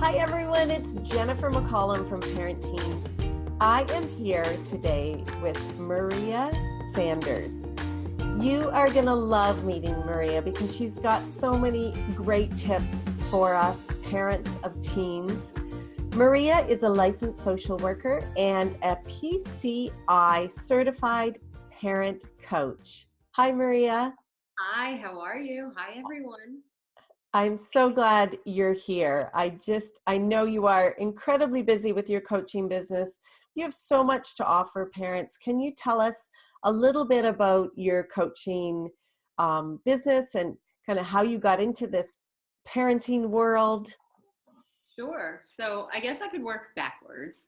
Hi everyone, it's Jennifer McCollum from Parent Teens. I am here today with Maria Sanders. You are going to love meeting Maria because she's got so many great tips for us parents of teens. Maria is a licensed social worker and a PCI certified parent coach. Hi Maria. Hi, how are you? Hi, everyone. I'm so glad you're here. I know you are incredibly busy with your coaching business. You have so much to offer parents. Can you tell us a little bit about your coaching business and kind of how you got into this parenting world? Sure. So I guess I could work backwards.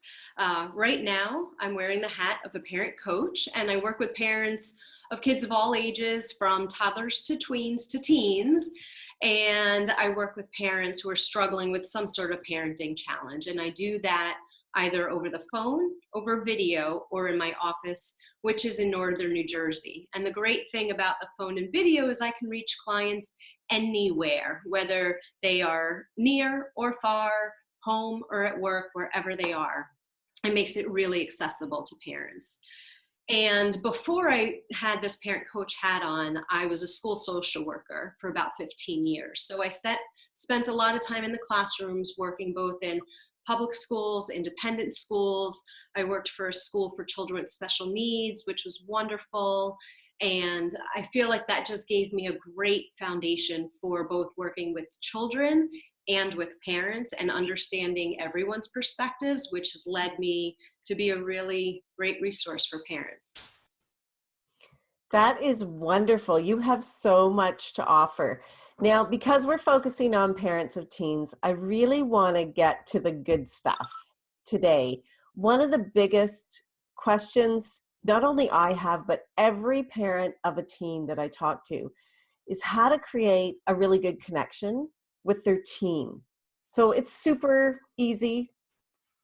Right now, I'm wearing the hat of a parent coach, and I work with parents of kids of all ages, from toddlers to tweens to teens. And I work with parents who are struggling with some sort of parenting challenge. And I do that either over the phone, over video, or in my office, which is in Northern New Jersey. And the great thing about the phone and video is I can reach clients anywhere, whether they are near or far, home or at work, wherever they are. It makes it really accessible to parents. And before I had this parent coach hat on, I was a school social worker for about 15 years. So I spent a lot of time in the classrooms working both in public schools, independent schools. I worked for a school for children with special needs, which was wonderful. And I feel like that just gave me a great foundation for both working with children and with parents and understanding everyone's perspectives, which has led me to be a really great resource for parents. That is wonderful. You have so much to offer. Now, because we're focusing on parents of teens, I really want to get to the good stuff today. One of the biggest questions, not only I have, but every parent of a teen that I talk to, is how to create a really good connection with their teen. So it's super easy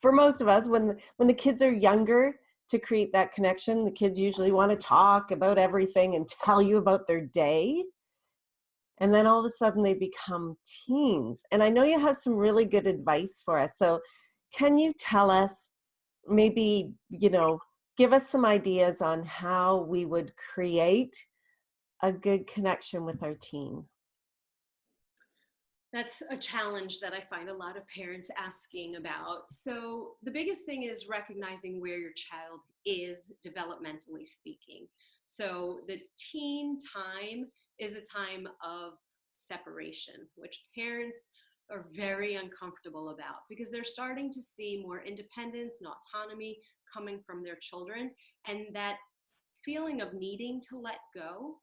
for most of us when the kids are younger to create that connection. The kids usually want to talk about everything and tell you about their day. And then all of a sudden they become teens. And I know you have some really good advice for us. So can you tell us, maybe, give us some ideas on how we would create a good connection with our teen? That's a challenge that I find a lot of parents asking about. So, the biggest thing is recognizing where your child is developmentally speaking. So, the teen time is a time of separation, which parents are very uncomfortable about because they're starting to see more independence and autonomy coming from their children. And that feeling of needing to let go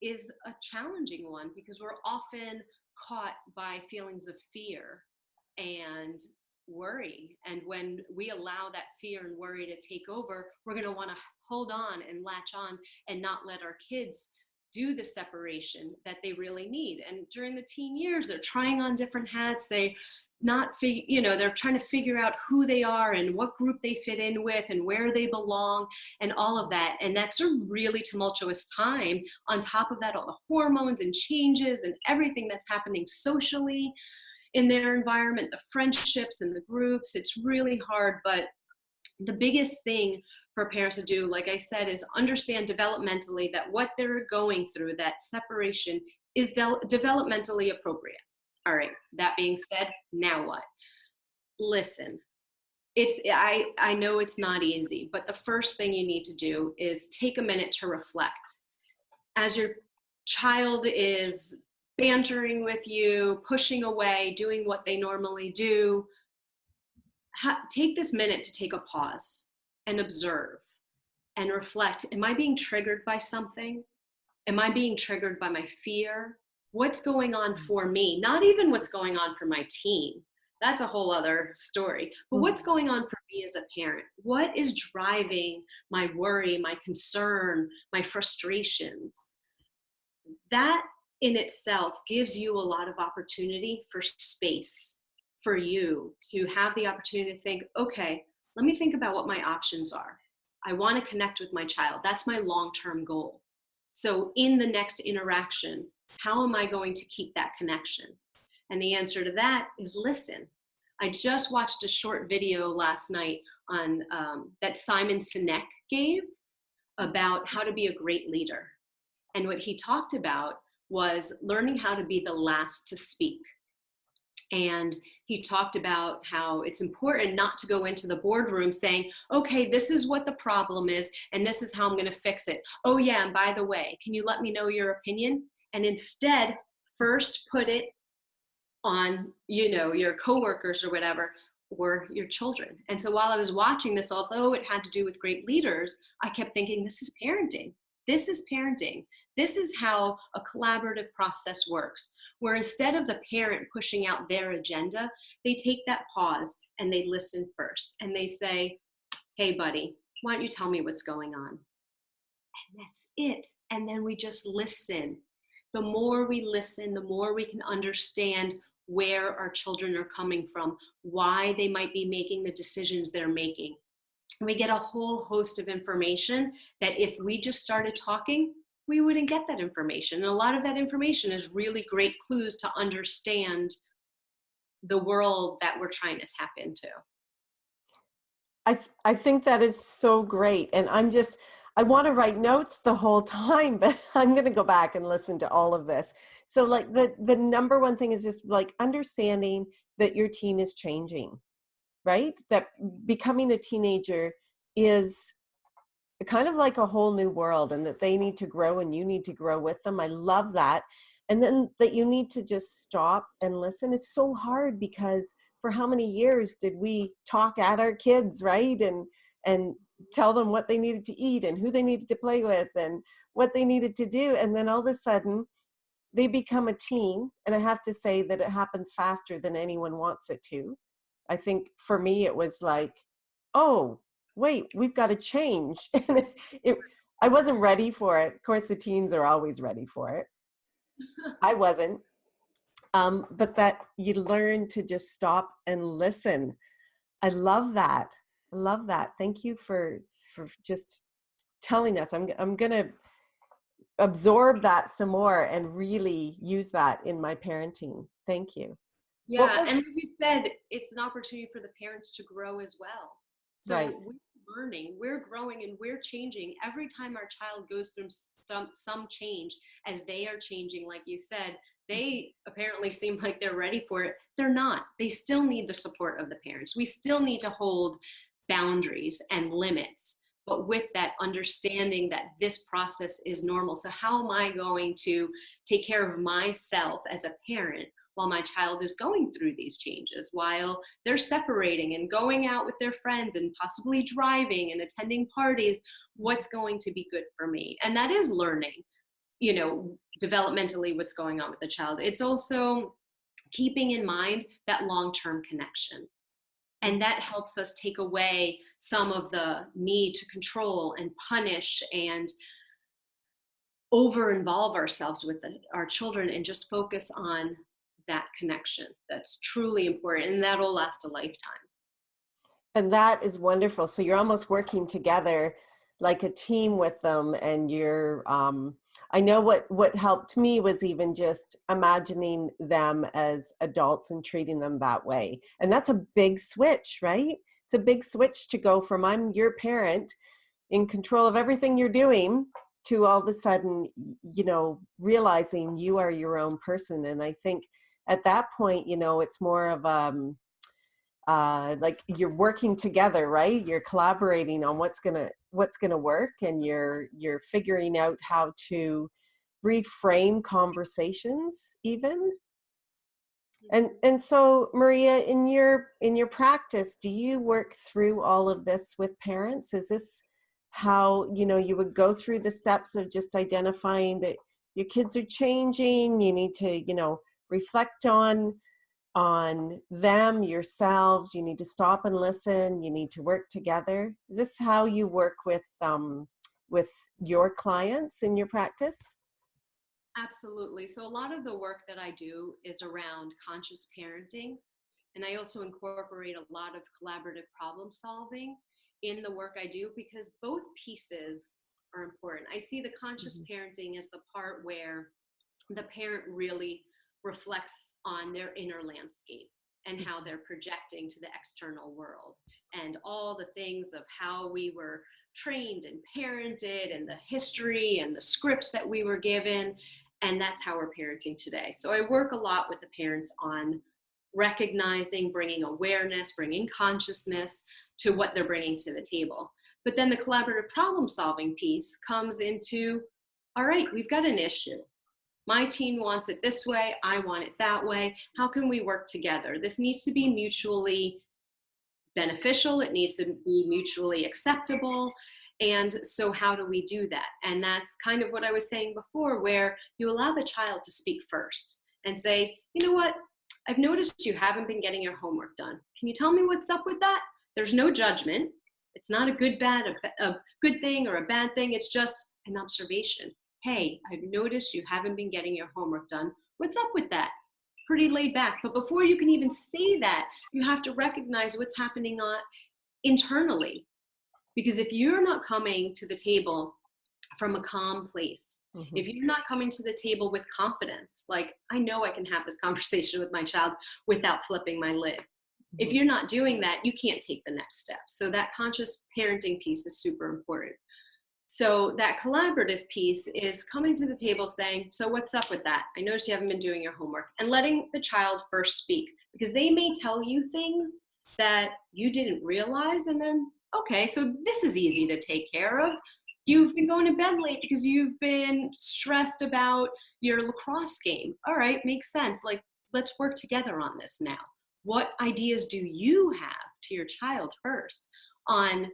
is a challenging one because we're often caught by feelings of fear and worry. And when we allow that fear and worry to take over, we're going to want to hold on and latch on and not let our kids do the separation that they really need. And during the teen years, they're trying on different hats. They're trying to figure out who they are and what group they fit in with and where they belong and all of that. And that's a really tumultuous time. On top of that, all the hormones and changes and everything that's happening socially in their environment, the friendships and the groups, it's really hard. But the biggest thing for parents to do, like I said, is understand developmentally that what they're going through, that separation, is developmentally appropriate. All right, that being said, now what? Listen, I know it's not easy, but the first thing you need to do is take a minute to reflect. As your child is bantering with you, pushing away, doing what they normally do, take this minute to take a pause and observe and reflect. Am I being triggered by something? Am I being triggered by my fear? What's going on for me? Not even what's going on for my teen. That's a whole other story. But what's going on for me as a parent? What is driving my worry, my concern, my frustrations? That in itself gives you a lot of opportunity for space for you to have the opportunity to think, okay, let me think about what my options are. I want to connect with my child. That's my long-term goal. So in the next interaction, how am I going to keep that connection? And the answer to that is listen. I just watched a short video last night on that Simon Sinek gave about how to be a great leader. And what he talked about was learning how to be the last to speak. And he talked about how it's important not to go into the boardroom saying, okay, this is what the problem is, and this is how I'm going to fix it. Oh, yeah, and by the way, can you let me know your opinion? And instead, first put it on, your coworkers or whatever, or your children. And so while I was watching this, although it had to do with great leaders, I kept thinking, this is parenting. This is parenting. This is how a collaborative process works, where instead of the parent pushing out their agenda, they take that pause and they listen first. And they say, hey, buddy, why don't you tell me what's going on? And that's it. And then we just listen. The more we listen, the more we can understand where our children are coming from, why they might be making the decisions they're making. And we get a whole host of information that if we just started talking, we wouldn't get that information. And a lot of that information is really great clues to understand the world that we're trying to tap into. I think that is so great. And I want to write notes the whole time, but I'm going to go back and listen to all of this. So like the number one thing is just like understanding that your teen is changing, right? That becoming a teenager is kind of like a whole new world, and that they need to grow and you need to grow with them. I love that. And then that you need to just stop and listen. It's so hard because for how many years did we talk at our kids, right? And tell them what they needed to eat and who they needed to play with and what they needed to do. And then all of a sudden they become a teen. And I have to say that it happens faster than anyone wants it to. I think for me, it was like, oh, wait, we've got to change. And I wasn't ready for it. Of course, the teens are always ready for it. I wasn't. But that you learn to just stop and listen. I love that. I love that. Thank you for just telling us. I'm gonna absorb that some more and really use that in my parenting. Thank you. Yeah, and like you said, it's an opportunity for the parents to grow as well. So Right. we're learning, we're growing, and we're changing every time our child goes through some change as they are changing. Like you said, they apparently seem like they're ready for it. They're not. They still need the support of the parents. We still need to hold boundaries and limits, but with that understanding that this process is normal. So how am I going to take care of myself as a parent while my child is going through these changes, while they're separating and going out with their friends and possibly driving and attending parties? What's going to be good for me? And that is learning, developmentally what's going on with the child. It's also keeping in mind that long-term connection. And that helps us take away some of the need to control and punish and over involve ourselves with our children, and just focus on that connection that's truly important, and that'll last a lifetime. And that is wonderful. So you're almost working together like a team with them, and I know what helped me was even just imagining them as adults and treating them that way. And that's a big switch, right? It's a big switch to go from I'm your parent in control of everything you're doing to all of a sudden, realizing you are your own person. And I think at that point, it's more of like you're working together, right? You're collaborating on what's gonna work, and you're figuring out how to reframe conversations even. And so Maria, in your practice, do you work through all of this with parents? Is this how you would go through the steps of just identifying that your kids are changing, you need to reflect on them yourselves, you need to stop and listen, you need to work together? Is this how you work with your clients in your practice? Absolutely. So a lot of the work that I do is around conscious parenting, and I also incorporate a lot of collaborative problem solving in the work I do, because both pieces are important. I see the conscious parenting as the part where the parent really reflects on their inner landscape and how they're projecting to the external world, and all the things of how we were trained and parented, and the history and the scripts that we were given. And that's how we're parenting today. So I work a lot with the parents on recognizing, bringing awareness, bringing consciousness to what they're bringing to the table. But then the collaborative problem solving piece comes into, all right, we've got an issue. My teen wants it this way, I want it that way. How can we work together? This needs to be mutually beneficial. It needs to be mutually acceptable. And so how do we do that? And that's kind of what I was saying before, where you allow the child to speak first and say, you know what? I've noticed you haven't been getting your homework done. Can you tell me what's up with that? There's no judgment. It's not a good thing or a bad thing. It's just an observation. Hey, I've noticed you haven't been getting your homework done. What's up with that? Pretty laid back. But before you can even say that, you have to recognize what's happening internally. Because if you're not coming to the table from a calm place, if you're not coming to the table with confidence, like, I know I can have this conversation with my child without flipping my lid. If you're not doing that, you can't take the next step. So that conscious parenting piece is super important. So that collaborative piece is coming to the table saying, so what's up with that? I noticed you haven't been doing your homework, and letting the child first speak, because they may tell you things that you didn't realize. And then, okay, so this is easy to take care of. You've been going to bed late because you've been stressed about your lacrosse game. All right, makes sense. Like, let's work together on this now. What ideas do you have to your child first on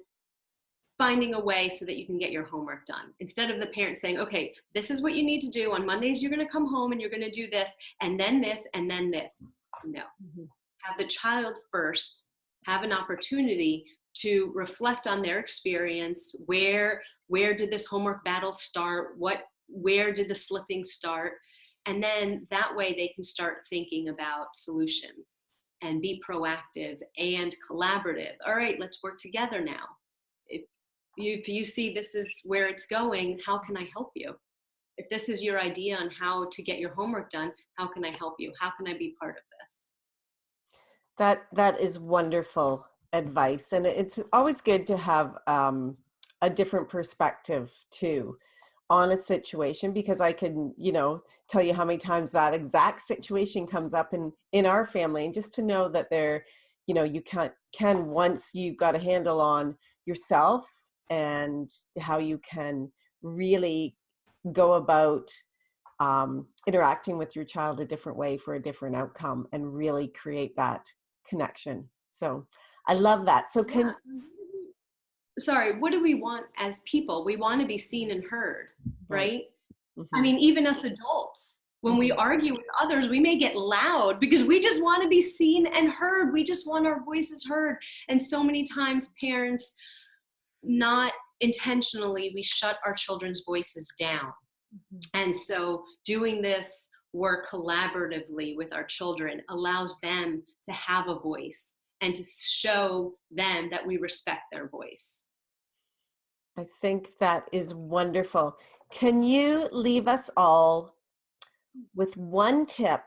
finding a way so that you can get your homework done? Instead of the parent saying, okay, this is what you need to do. On Mondays, you're going to come home and you're going to do this, and then this, and then this. No. Have the child first have an opportunity to reflect on their experience. Where did this homework battle start? Where did the slipping start? And then that way they can start thinking about solutions and be proactive and collaborative. All right, let's work together now. If you see this is where it's going, how can I help you? If this is your idea on how to get your homework done, how can I help you? How can I be part of this? That is wonderful advice. And it's always good to have a different perspective too on a situation, because I can, tell you how many times that exact situation comes up in our family. And just to know that you can once you've got a handle on yourself and how you can really go about interacting with your child a different way for a different outcome and really create that connection. So I love that. So what do we want as people? We want to be seen and heard, right? I mean, even us adults, when we argue with others, we may get loud because we just want to be seen and heard. We just want our voices heard. And so many times parents, not intentionally, we shut our children's voices down. And so doing this work collaboratively with our children allows them to have a voice and to show them that we respect their voice. I think that is wonderful. Can you leave us all with one tip,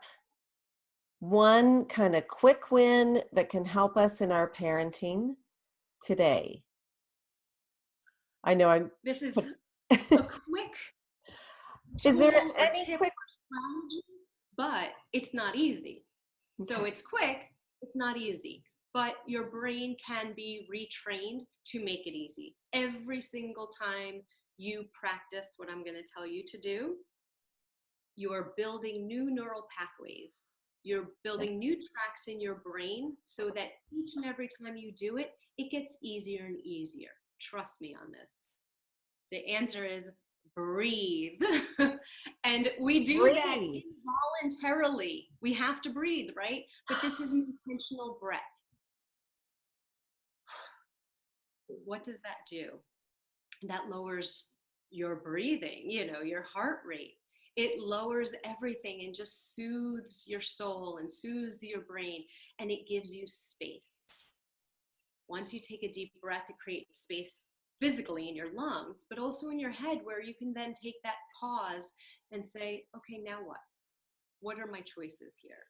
one kind of quick win that can help us in our parenting today? I know this is a quick is there any quick strategy, but it's not easy. Okay. So it's quick, it's not easy, but your brain can be retrained to make it easy. Every single time you practice what I'm going to tell you to do, you are building new neural pathways. You're building new tracks in your brain so that each and every time you do it, it gets easier and easier. Trust me on this. The answer is breathe. And we do that involuntarily. We have to breathe, right? But this is an intentional breath. What does that do? That lowers your breathing, your heart rate. It lowers everything and just soothes your soul and soothes your brain, and it gives you space. Once you take a deep breath, it creates space physically in your lungs, but also in your head, where you can then take that pause and say, okay, now what? What are my choices here?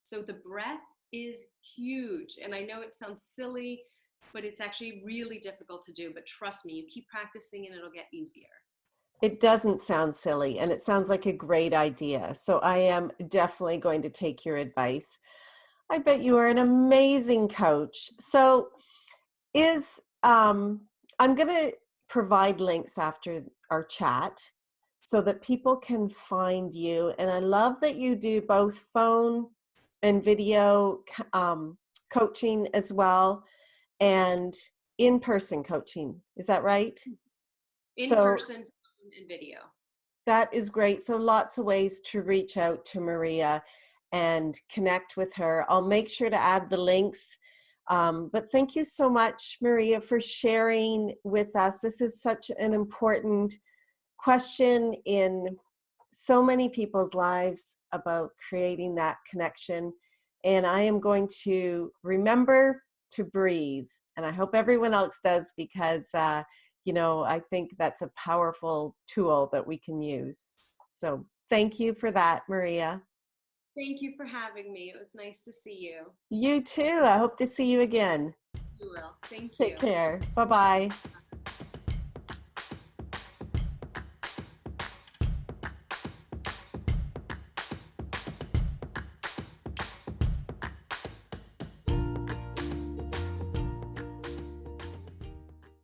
So the breath is huge. And I know it sounds silly, but it's actually really difficult to do. But trust me, you keep practicing and it'll get easier. It doesn't sound silly, and it sounds like a great idea. So I am definitely going to take your advice. I bet you are an amazing coach. So is I'm going to provide links after our chat so that people can find you. And I love that you do both phone and video coaching as well, and in-person coaching. Is that right? In So person and video. that is great. So lots of ways to reach out to Maria and connect with her. I'll make sure to add the links. But thank you so much, Maria, for sharing with us. This is such an important question in so many people's lives about creating that connection. And I am going to remember to breathe. And I hope everyone else does, because I think that's a powerful tool that we can use. So thank you for that, Maria. Thank you for having me. It was nice to see you. You too. I hope to see you again. You will. Thank Take you. care. Bye-bye.